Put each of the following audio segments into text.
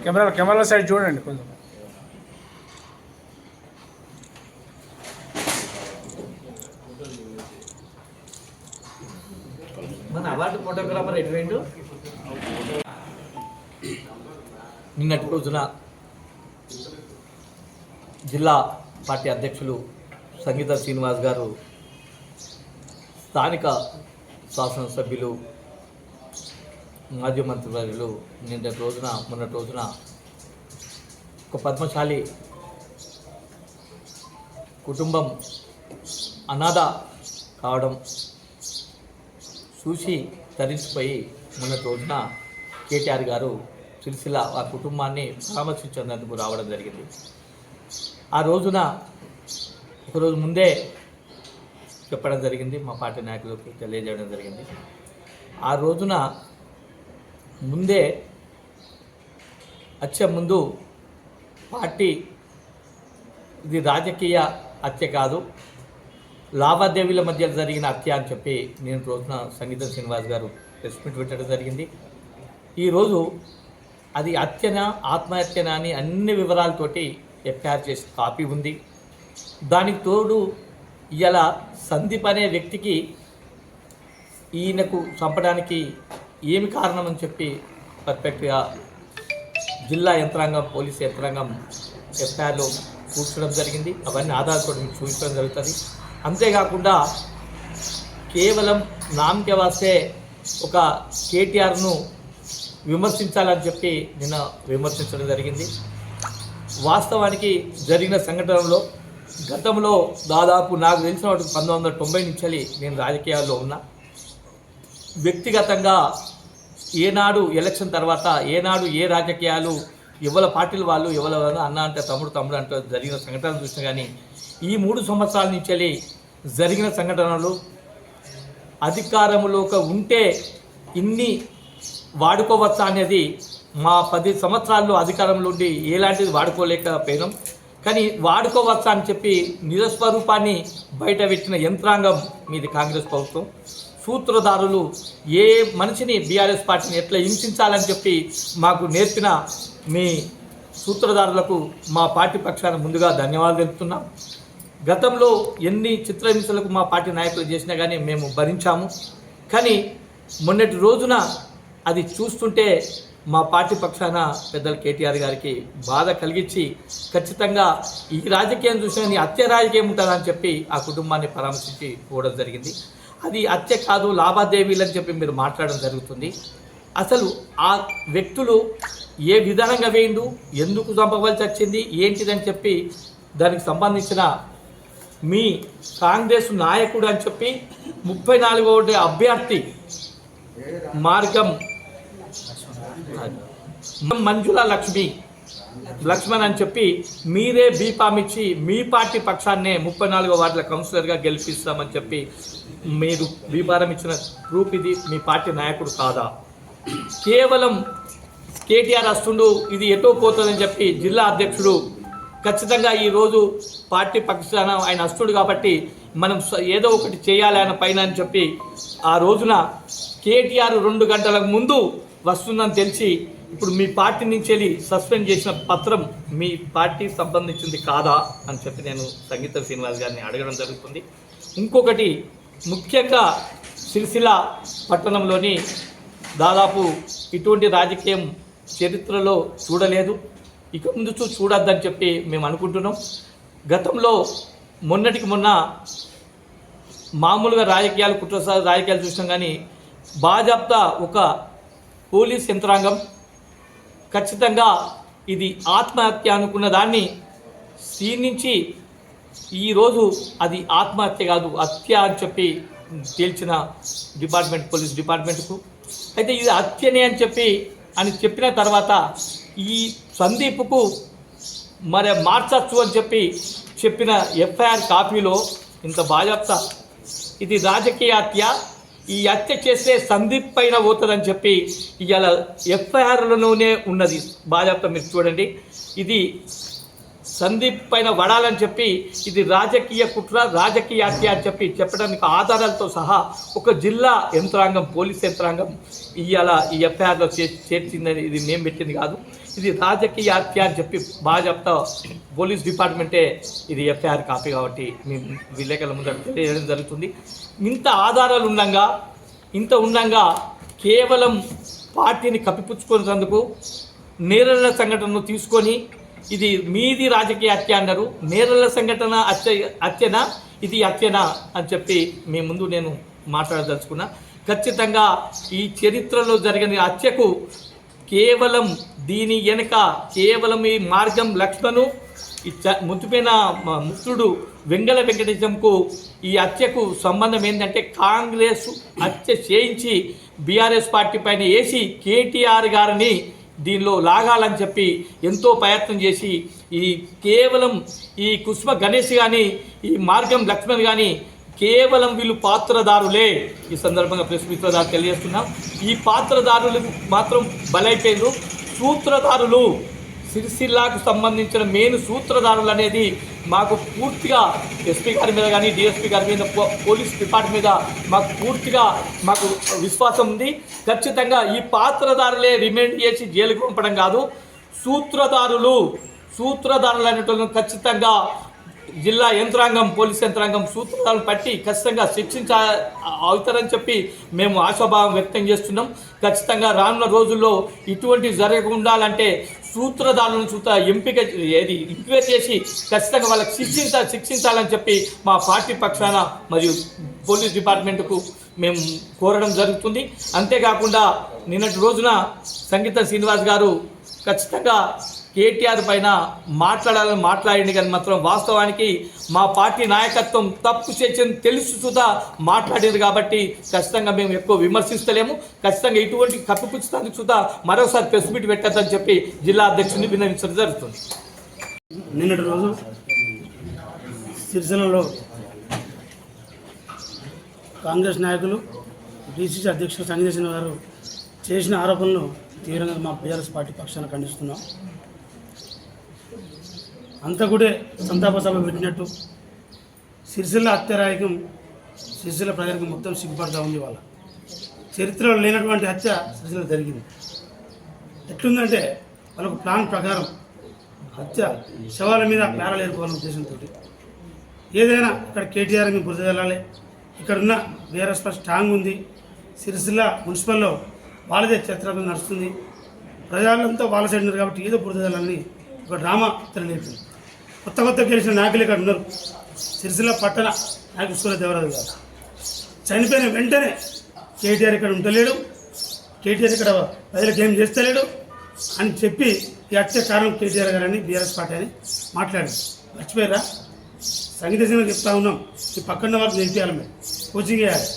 Camera side చూడండి కొంచెం. మన అవార్డు ఫోటోగ్రాఫర్ ఎటువంటి నిన్నటి రోజున జిల్లా పార్టీ అధ్యక్షులు సంగీత శ్రీనివాస్ గారు స్థానిక శాసనసభ్యులు మాజీ మంత్రివర్యులు మొన్నటి రోజున ఒక పద్మశాలి కుటుంబం అనాథ కావడం చూసి తరించిపోయి మొన్నటి రోజున కేటీఆర్ గారు సిరిసిల్ల ఆ కుటుంబాన్ని పరామర్శించేందుకు రావడం జరిగింది. ఆ రోజున ఒకరోజు ముందే చెప్పడం జరిగింది, మా పార్టీ నాయకులకు తెలియజేయడం జరిగింది. ఆ రోజున ముందే వచ్చే ముందు పార్టీ ఇది రాజకీయ హత్య కాదు, లావాదేవీల మధ్య జరిగిన హత్య అని చెప్పి నేను రోజున సంగీత శ్రీనివాస్ గారు ప్రెస్ మీట్ పెట్టడం జరిగింది. ఈరోజు అది హత్యనా ఆత్మహత్యనా అని అన్ని వివరాలతోటి ఎఫ్ఐఆర్ చేసి కాపీ ఉంది. దానికి తోడు ఇలా సందీప్ అనే వ్యక్తికి ఈయనకు చంపడానికి ఏమి కారణం అని చెప్పి పర్ఫెక్ట్గా జిల్లా యంత్రాంగం పోలీసు యంత్రాంగం ఎఫ్ఐఆర్లో కూర్చోవడం జరిగింది. అవన్నీ ఆధారాలతో మీకు చూపించడం జరుగుతుంది. అంతేకాకుండా కేవలం నామకే వాస్తే ఒక కేటీఆర్ను విమర్శించాలని చెప్పి నిన్న విమర్శించడం జరిగింది. వాస్తవానికి జరిగిన సంఘటనలో గతంలో దాదాపు నాకు తెలిసిన వాటికి 1990 నుంచి నేను రాజకీయాల్లో ఉన్నా. వ్యక్తిగతంగా ఏనాడు ఎలక్షన్ తర్వాత ఏనాడు ఏ రాజకీయాలు ఎవరి పార్టీలు వాళ్ళు ఎవరి అన్న అంటే తమ్ముడు అంటే జరిగిన సంఘటనలు చూసినా కానీ ఈ 3 సంవత్సరాల నుంచి జరిగిన సంఘటనలు అధికారంలోకి ఉంటే ఇన్ని వాడుకోవచ్చా అనేది మా 10 సంవత్సరాల్లో అధికారంలో ఉండి ఎలాంటిది వాడుకోలేకపోయినాం. కానీ వాడుకోవచ్చా అని చెప్పి నిజస్వరూపాన్ని బయట పెట్టిన యంత్రాంగం మీది కాంగ్రెస్ ప్రభుత్వం. సూత్రధారులు ఏ మనిషిని బీఆర్ఎస్ పార్టీని ఎట్లా హింసించాలని చెప్పి మాకు నేర్పిన మీ సూత్రధారులకు మా పార్టీ పక్షాన ముందుగా ధన్యవాదాలు తెలుపుతున్నాం. గతంలో ఎన్ని చిత్రహింసలకు మా పార్టీ నాయకులు చేసినా కానీ మేము భరించాము. కానీ మొన్నటి రోజున అది చూస్తుంటే మా పార్టీ పక్షాన పెద్దలు కేటీఆర్ గారికి బాధ కలిగించి ఖచ్చితంగా ఈ రాజకీయం చూసిన హత్య రాజకీయం ఉంటుందని చెప్పి ఆ కుటుంబాన్ని పరామర్శించి పోవడం జరిగింది. అది హత్య కాదు లావాదేవీలు అని చెప్పి మీరు మాట్లాడడం జరుగుతుంది. అసలు ఆ వ్యక్తులు ఏ విధానంగా వేయిండు, ఎందుకు చంపవలసి వచ్చింది, ఏంటిదని చెప్పి దానికి సంబంధించిన మీ కాంగ్రెస్ నాయకుడు అని చెప్పి 34వ అభ్యర్థి మార్గం మంజుల లక్ష్మణ్ అని చెప్పి మీరే బీఫామ్ ఇచ్చి మీ పార్టీ పక్షాన్నే 34వ వార్డుల కౌన్సిలర్గా గెలిపిస్తామని చెప్పి మీరు బీఫారం ఇచ్చిన ప్రూఫ్ ఇది. మీ పార్టీ నాయకుడు కాదా? కేవలం కేటీఆర్ వస్తుండు ఇది ఎటో పోతుందని చెప్పి జిల్లా అధ్యక్షుడు ఖచ్చితంగా ఈరోజు పార్టీ పక్షాన ఆయన వస్తుడు కాబట్టి మనం ఏదో ఒకటి చేయాలి ఆయన పైన అని చెప్పి ఆ రోజున కేటీఆర్ 2 గంటలకు ముందు వస్తుందని తెలిసి ఇప్పుడు మీ పార్టీ నుంచి వెళ్ళి సస్పెండ్ చేసిన పత్రం మీ పార్టీకి సంబంధించింది కాదా అని చెప్పి నేను సంగీత శ్రీనివాస్ గారిని అడగడం జరుగుతుంది. ఇంకొకటి ముఖ్యంగా సిరిసిల్ల పట్టణంలోని దాదాపు ఇటువంటి రాజకీయం చరిత్రలో చూడలేదు, ఇక ముందు చూడొద్దని చెప్పి మేము అనుకుంటున్నాం. గతంలో మొన్నటికి మొన్న మామూలుగా కుట్రసారి రాజకీయాలు చూసినాం. కానీ బాజాప్తా ఒక పోలీస్ యంత్రాంగం ఖచ్చితంగా ఇది ఆత్మహత్య అనుకున్న దాన్ని నుంచి ఈరోజు అది ఆత్మహత్య కాదు హత్య అని చెప్పి తేల్చిన పోలీస్ డిపార్ట్మెంట్కు అయితే ఇది హత్యనే అని చెప్పిన తర్వాత ఈ సందీప్కు మరి మార్చచ్చు అని చెప్పిన ఎఫ్ఐఆర్ కాపీలో ఇంత బాజాప్తా ఇది రాజకీయ హత్య, ఈ హత్య చేస్తే సందీప్ పైన పోతుందని చెప్పి ఇవాళ ఎఫ్ఐఆర్లోనే ఉన్నది బాజాప్తా. మీరు చూడండి, ఇది సందీప్ పైన వడాలని చెప్పి ఇది రాజకీయ కుట్ర రాజకీయ హత్య అని చెప్పడానికి ఆధారాలతో సహా ఒక జిల్లా యంత్రాంగం పోలీస్ యంత్రాంగం ఇవాళ ఈ ఎఫ్ఐఆర్లో చేర్చిందని ఇది మేము పెట్టింది కాదు. ఇది రాజకీయ హత్య అని చెప్పి బాగా చెప్తా పోలీస్ డిపార్ట్మెంటే ఇది ఎఫ్ఐఆర్ కాపీ కాబట్టి మేము విలేకరుల ముందర తెలియజేయడం జరుగుతుంది. ఇంత ఆధారాలు ఉండగా కేవలం పార్టీని కప్పిపుచ్చుకునేందుకు నేరల సంఘటనను తీసుకొని ఇది మీది రాజకీయ హత్య అన్నారు. నేరల సంఘటన హత్యనా ఇది హత్యనా అని చెప్పి మీ ముందు నేను మాట్లాడదలుచుకున్నా. ఖచ్చితంగా ఈ చరిత్రలో జరిగిన హత్యకు కేవలం దీని వెనుక కేవలం ఈ మార్గం లక్ష్మణు ఈ ముద్దుపైన ముక్తుడు వెంగళ వెంకటేశంకు ఈ హత్యకు సంబంధం ఏంటంటే కాంగ్రెస్ హత్య చేయించి బీఆర్ఎస్ పార్టీ పైన వేసి కేటీఆర్ గారిని దీనిలో లాగాలని చెప్పి ఎంతో ప్రయత్నం చేసి ఈ కేవలం ఈ కుస్మ గణేష్ కానీ ఈ మార్గం లక్ష్మణ్ కానీ కేవలం వీళ్ళు పాత్రదారులే. ఈ సందర్భంగా ప్రెస్ మిత్రదారు తెలియజేస్తున్నాం. ఈ పాత్రదారులు మాత్రం బలైపోయారు. సూత్రధారులు సిరిసిల్లాకు సంబంధించిన మెయిన్ సూత్రధారులు అనేది మాకు పూర్తిగా ఎస్పీ గారి మీద కానీ డిఎస్పీ గారి మీద పోలీస్ డిపార్ట్మెంట్ మీద మాకు విశ్వాసం ఉంది. ఖచ్చితంగా ఈ పాత్రధారులే రిమైండ్ చేసి జైలుకు పంపడం కాదు, సూత్రధారులు అనేటువంటి ఖచ్చితంగా జిల్లా యంత్రాంగం పోలీస్ యంత్రాంగం సూత్రాలను పట్టి ఖచ్చితంగా శిక్షించ అవుతారని చెప్పి మేము ఆశాభావం వ్యక్తం చేస్తున్నాం. ఖచ్చితంగా రానున్న రోజుల్లో ఇటువంటి జరగకుండాలంటే సూత్రధారులను ఎంక్వైరీ చేసి ఖచ్చితంగా వాళ్ళకి శిక్షించాలని చెప్పి మా పార్టీ పక్షాన మరియు పోలీస్ డిపార్ట్మెంట్కు మేము కోరడం జరుగుతుంది. అంతేకాకుండా నిన్నటి రోజున సంగీత శ్రీనివాస్ గారు ఖచ్చితంగా కేటీఆర్ పైన మాట్లాడింది కానీ మాత్రం వాస్తవానికి మా పార్టీ నాయకత్వం తప్పు చేసింది తెలుసు సుధా మాట్లాడేది కాబట్టి ఖచ్చితంగా మేము ఎక్కువ విమర్శిస్తలేము. ఖచ్చితంగా ఇటువంటి కప్పిపుచ్చుతానికి సుధా మరోసారి ప్రెస్ మీట్ పెట్టద్దని చెప్పి జిల్లా అధ్యక్షుడిని విన్నవించడం జరుగుతుంది. నిన్నటి రోజు సిరిసిల్లలో కాంగ్రెస్ నాయకులు డిసిసి అధ్యక్షులు సంగీత గారు చేసిన ఆరోపణలు తీవ్రంగా మా బీఆర్ఎస్ పార్టీ పక్షాన ఖండిస్తున్నాం. అంతా కూడా సంతాప సభ పెట్టినట్టు సిరిసిల్ల హత్యరాయకం సిరిసిల్ల ప్రజలకు మొత్తం సిగ్గుపడతా ఉంది. వాళ్ళ చరిత్రలో లేనటువంటి హత్య సిరిసిల్ల జరిగింది. ఎట్లుందంటే వాళ్ళకు ప్లాన్ ప్రకారం హత్య శవాల మీద పేరాలు ఏర్పాలనే ఉద్దేశంతో ఏదైనా ఇక్కడ కేటీఆర్ మీద బురద వెళ్ళాలి, ఇక్కడున్న బీఆర్ఎస్ పార్టీ స్ట్రాంగ్ ఉంది, సిరిసిల్ల మున్సిపల్లో వాళ్ళదే చరిత్ర నడుస్తుంది, ప్రజలంతా వాళ్ళ సైడ్ ఉన్నారు కాబట్టి ఏదో బురద వెళ్ళాలని ఒక డ్రామా తెలియలేదు. కొత్త గెలిచిన నాయకులు ఇక్కడ ఉన్నారు. సిరిసిల్ల పట్టణ నాయకుడు సూర్యదేవరాజు గారు చనిపోయిన వెంటనే కేటీఆర్ ఇక్కడ ఉండలేడు, కేటీఆర్ ఇక్కడ ప్రజలకు ఏం చేస్తలేడు అని చెప్పి ఈ హత్య కారణం కేటీఆర్ గారు అని బీఆర్ఎస్ పార్టీ అని మాట్లాడారు. మర్చిపోయారా? సంగీత సినిమా చెప్తా ఉన్నాం, ఈ పక్కన వాళ్ళకి నేర్పియాలి, మీరు కోచింగ్ వేయాలి.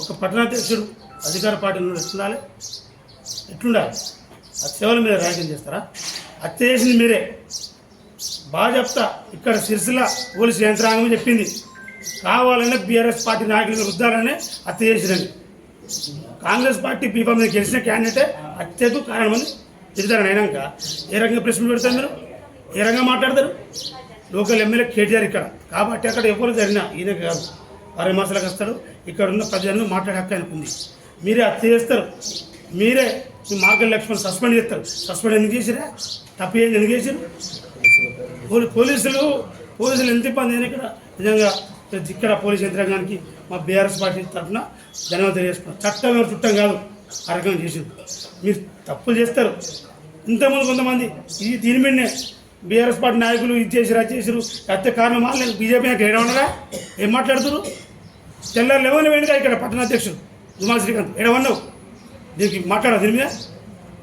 ఒక పట్టణాధ్యక్షుడు అధికార పార్టీలో ఎట్లుండాలి? ఆ సేవల మీద రాజకీయం చేస్తారా? హత్య చేసింది మీరే. బాగా చెప్తా, ఇక్కడ సిరిసిల్ల పోలీసు యంత్రాంగం చెప్పింది కావాలనే బీఆర్ఎస్ పార్టీ నాయకులను రుద్దాలనే హత్య చేసిరని. కాంగ్రెస్ పార్టీ బీఫా మీద గెలిచిన క్యాండిడేటే హత్యకు కారణమని తిరుగుతారని అయినాక ఏ రకంగా ప్రెస్ మీట్ పెడతారు మీరు? ఏ రకంగా మాట్లాడతారు? లోకల్ ఎమ్మెల్యే కేటీఆర్ ఇక్కడ కాబట్టి అక్కడ ఎవరు జరిగినా ఈయన కాదు, 6 మాసాలకు వస్తాడు, ఇక్కడ ఉన్న ప్రజలను మాట్లాడే హక్కు ఆయనకు ఉంది. మీరే హత్య చేస్తారు, మీరే మీ మార్గం లక్ష్మణ్ సస్పెండ్ చేస్తారు. సస్పెండ్ ఎందుకు చేసిరా? తప్పు ఏంది ఎందుకు చేసారు? పోలీసులు ఎంత ఇబ్బంది అయినా ఇక్కడ నిజంగా ఇక్కడ పోలీస్ యంత్రాంగానికి మా బీఆర్ఎస్ పార్టీ తరఫున ధన్యవాదాలు తెలియజేసుకున్నాం. చట్టం ఎవరు చుట్టం కాదు, ఆ రకంగా చేసింది. మీరు తప్పులు చేస్తారు. ఇంతకుముందు కొంతమంది దీని మీదనే బీఆర్ఎస్ పార్టీ నాయకులు ఇది చేసిరు అది చేసిరు హత్య కారణం వాళ్ళు బీజేపీ నాకు ఏడవన్నారా? ఏం మాట్లాడుతున్నారు? తెల్లారు లేవని వేణుగా ఇక్కడ పట్టణాధ్యక్షుడు దుమాల్ శ్రీకాంత్ ఏడవన్నావు, దీనికి మాట్లాడవు దీని మీద.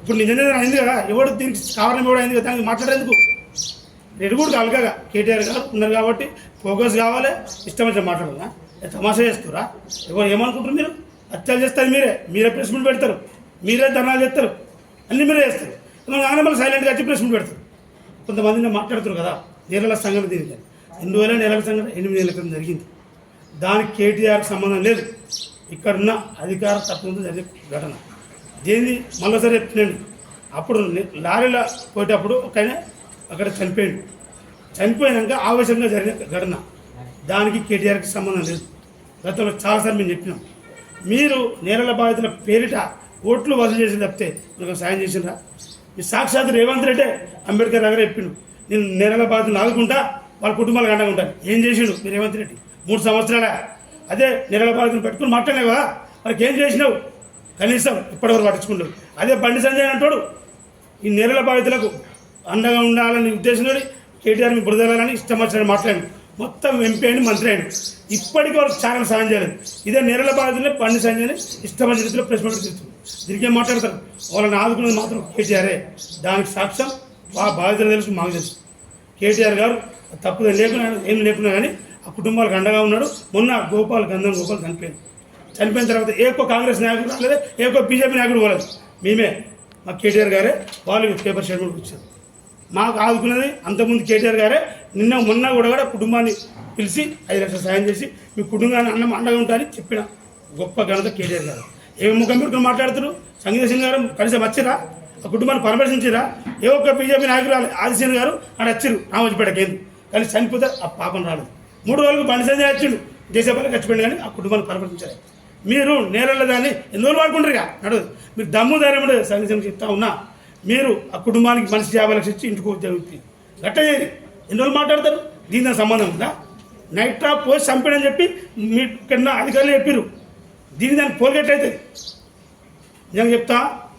ఇప్పుడు నిజంగా అయింది కదా, ఎవడు దీనికి కారణం ఎవడు అయింది కదా, దానికి మాట్లాడేందుకు రెడ్డి కూడా అలగగా కేటీఆర్ గారు ఉన్నారు కాబట్టి ఫోకస్ కావాలి, ఇష్టం వచ్చి మాట్లాడాలా? తమాషా చేస్తారా? ఎవరు ఏమనుకుంటారు? మీరు హత్యలు చేస్తారు, మీరే ప్రెస్ మీట్ పెడతారు, మీరే ధర్నాలు చేస్తారు, అన్నీ మీరే చేస్తారు. మళ్ళీ సైలెంట్గా వచ్చి ప్రెస్ మీట్ పెడతారు. కొంతమంది మాట్లాడుతారు కదా నేరల సంఘటన, దీనికి 2,000 నేరల సంఘటన 8 ఏళ్ళ క్రితం జరిగింది. దానికి కేటీఆర్కి సంబంధం లేదు. ఇక్కడున్న అధికార తత్వంతో జరిగే ఘటన. దేన్ని మళ్ళీసారి చెప్తున్నాండి, అప్పుడు లారీలో పోయేటప్పుడు ఒక ఆయన అక్కడ చనిపోయినాక ఆవేశంగా జరిగిన ఘటన. దానికి కేటీఆర్కి సంబంధం లేదు. గతంలో చాలాసార్లు మేము చెప్పినాం. మీరు నేరల బాధితుల పేరిట ఓట్లు వసూలు చేసి తప్పితే మీకు సాయం చేసినరా? మీ సాక్షాత్ రేవంత్ రెడ్డి అంబేద్కర్ నగర్ చెప్పిండు, నేను నేరల బాధితులు ఆదుకుంటా, వాళ్ళ కుటుంబాలకు అండగా ఉంటాను. ఏం చేసిండు మీ రేవంత్ రెడ్డి? 3 సంవత్సరాలే అదే నేరల బాధితులు పెట్టుకుని మాట్లాడలేవు కదా, వాళ్ళకి ఏం చేసినావు? కనీసం ఇప్పటివరకు పట్టించుకుంటావు. అదే బండి సంజయ్ అంటాడు, ఈ నేరల బాధితులకు అండగా ఉండాలని ఉద్దేశంతో కేటీఆర్ మీ బురదలని ఇష్టం వచ్చినట్టు మాట్లాడి మొత్తం ఎంపీ అయిన మంత్రి అయిన ఇప్పటికీ వాళ్ళకి చాలా సాయం చేయలేదు. ఇదే నేరల బాధితులే బండి సంజయ్ని ఇష్టమైన రీతిలో ప్రెస్ మీట్ తీస్తుంది. దీనికి ఏం మాట్లాడతారు? వాళ్ళని ఆదుకునేది మాత్రం కేటీఆరే. దానికి సాక్ష్యం ఆ బాధితులు తెలుసు, మాకు తెలుసు. కేటీఆర్ గారు తప్పుదే లేకున్నా ఏం లేకున్నా కానీ ఆ కుటుంబాలకు అండగా ఉన్నాడు. మొన్న గంధం గోపాల్ చనిపోయిన తర్వాత ఏ ఒక్క కాంగ్రెస్ నాయకుడు రాలేదు, ఏ ఒక్క బీజేపీ నాయకుడు పోలేదు. మేమే మా కేటీఆర్ గారే వాళ్ళు పేపర్ స్టేట్మెంట్ ఇచ్చారు. మాకు ఆదుకున్నది అంతకుముందు కేటీఆర్ గారే. మొన్న కూడా కుటుంబాన్ని పిలిచి 5 లక్షలు సాయం చేసి మీ కుటుంబాన్ని అండగా ఉంటారని చెప్పిన గొప్ప ఘనత కేటీఆర్ గారు. ఏమి ముఖం పెట్టుకుని మాట్లాడుతున్నారు? సంగీత సింగ్ గారు కలిసి వచ్చిరా, ఆ కుటుంబాన్ని పరామర్శించిరా? ఏ ఒక్క బీజేపీ నాయకులు రాలేదు. ఆదిశేన్ గారు అక్కడ వచ్చారు రామోజీపేటకి, ఏంది కానీ చనిపోతే ఆ పాపం రాలేదు. 3 రోజులకు బండి సంజయ్ వచ్చిండు, దేశపాలకి చచ్చిపోయింది, కానీ ఆ కుటుంబాన్ని పరామర్శించారు. మీరు నేరల్లో కానీ ఎన్ని రోజులు వాడుకుంటారు ఇక నడవదు. మీరు దమ్ము ధైర్యం సంగీత సింగ్ చెప్తా ఉన్నా, మీరు ఆ కుటుంబానికి మనిషి 50 లక్షలు ఇచ్చి ఇంటికి ఉద్యోగం గట్ట చేయరు. ఎన్ని రోజులు మాట్లాడతారు? దీని సంబంధం ఉందా? నైట్ ట్రాప్ పోయి చంపాడని చెప్పి మీ కింద అధికారులు చెప్పారు. దానికి పోల్గెట్ అవుతుంది. నేను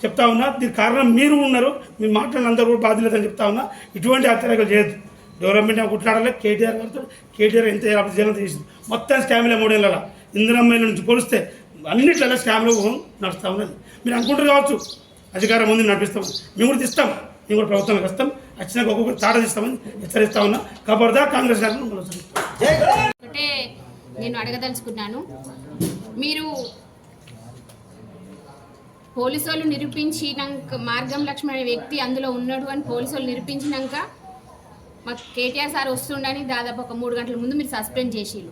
చెప్తా ఉన్నా, దీనికి కారణం మీరు ఉన్నారు. మీ మాటలు అందరూ కూడా బాధ్యతని చెప్తా ఉన్నా. ఇటువంటి హత్యాలు చేయొద్దు. డెవలప్మెంట్ కొట్లాడాలి. కేటీఆర్ గారితో కేటీఆర్ ఎంత జనం చేసింది మొత్తం స్కామ్లే 3 ఏళ్ళ ఇందిరమ్మ నుంచి పోలిస్తే అన్నిట్లలో స్కామ్లో నడుస్తూ ఉన్నది. మీరు అనుకుంటారు కావచ్చు అధికారం ముందు నడిపిస్తామని. మేము కూడా తీస్తాం, మేము కూడా ప్రభుత్వానికి వస్తాం. వచ్చినాక ఒక్కొక్కరు తాట తీస్తామని హెచ్చరిస్తా ఉన్నా. కబర్దా కాంగ్రెస్ ఒకటే నేను అడగదలుచుకున్నాను, మీరు పోలీసు వాళ్ళు నిరూపించినాక మార్గం లక్ష్మణ్ అనే వ్యక్తి అందులో ఉన్నాడు అని పోలీసు వాళ్ళు నిరూపించినాక మాకు కేటీఆర్ సార్ వస్తుండని దాదాపు ఒక 3 గంటల ముందు మీరు సస్పెండ్ చేసిరు.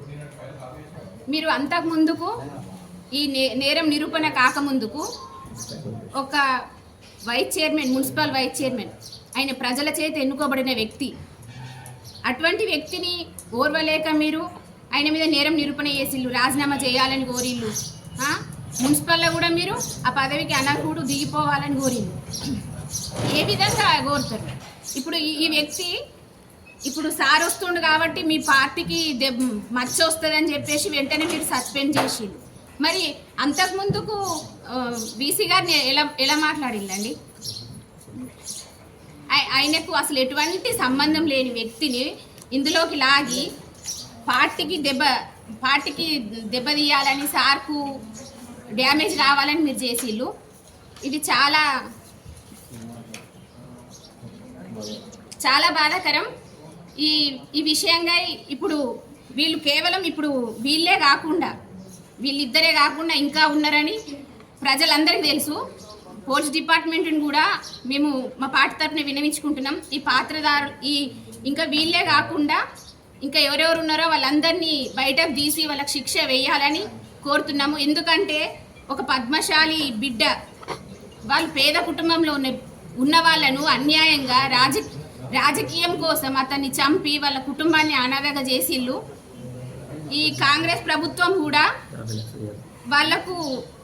మీరు అంతకు ముందుకు ఈ నేరం నిరూపణ కాకముందుకు ఒక vice chairman, municipal vice chairman, ఆయన ప్రజల చేత ఎన్నుకోబడిన వ్యక్తి. అటువంటి వ్యక్తిని ఓర్వలేక మీరు ఆయన మీద నేరం నిరూపణ చేసిళ్ళు, రాజీనామా చేయాలని కోరిళ్ళు. మున్సిపల్లో కూడా మీరు ఆ పదవికి అనర్హుడు, దిగిపోవాలని కోరిళ్ళు. ఏ విధంగా కోరుతారు? ఇప్పుడు ఈ వ్యక్తి ఇప్పుడు సార్ వస్తుండు కాబట్టి మీ పార్టీకి మచ్చ వస్తుందని చెప్పేసి వెంటనే మీరు సస్పెండ్ చేసిళ్ళు. మరి అంతకుముందుకు వీసీ గారిని ఎలా మాట్లాడిందండి? ఆయనకు అసలు ఎటువంటి సంబంధం లేని వ్యక్తిని ఇందులోకి లాగి పార్టీకి దెబ్బతీయాలని, సార్కు డ్యామేజ్ రావాలని మీరు చేసిళ్ళు. ఇది చాలా చాలా బాధాకరం. ఈ విషయంగా ఇప్పుడు వీళ్ళు కేవలం ఇప్పుడు వీళ్ళిద్దరే కాకుండా ఇంకా ఉన్నారని ప్రజలందరికీ తెలుసు. పోలీస్ డిపార్ట్మెంట్ని కూడా మేము మా పార్టీ తరఫున విన్నవించుకుంటున్నాం. ఈ పాత్రదారు ఇంకా వీళ్ళే కాకుండా ఇంకా ఎవరెవరు ఉన్నారో వాళ్ళందరినీ బయటకు తీసి వాళ్ళకి శిక్ష వేయాలని కోరుతున్నాము. ఎందుకంటే ఒక పద్మశాలి బిడ్డ, వాళ్ళు పేద కుటుంబంలో ఉన్న వాళ్ళను అన్యాయంగా రాజకీయం కోసం అతన్ని చంపి వాళ్ళ కుటుంబాన్ని అనాథగా చేసిళ్ళు. ఈ కాంగ్రెస్ ప్రభుత్వం కూడా వాళ్లకు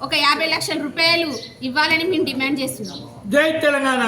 ఒక 50 లక్షల రూపాయలు ఇవ్వాలని మేము డిమాండ్ చేస్తున్నాం. జై తెలంగాణ.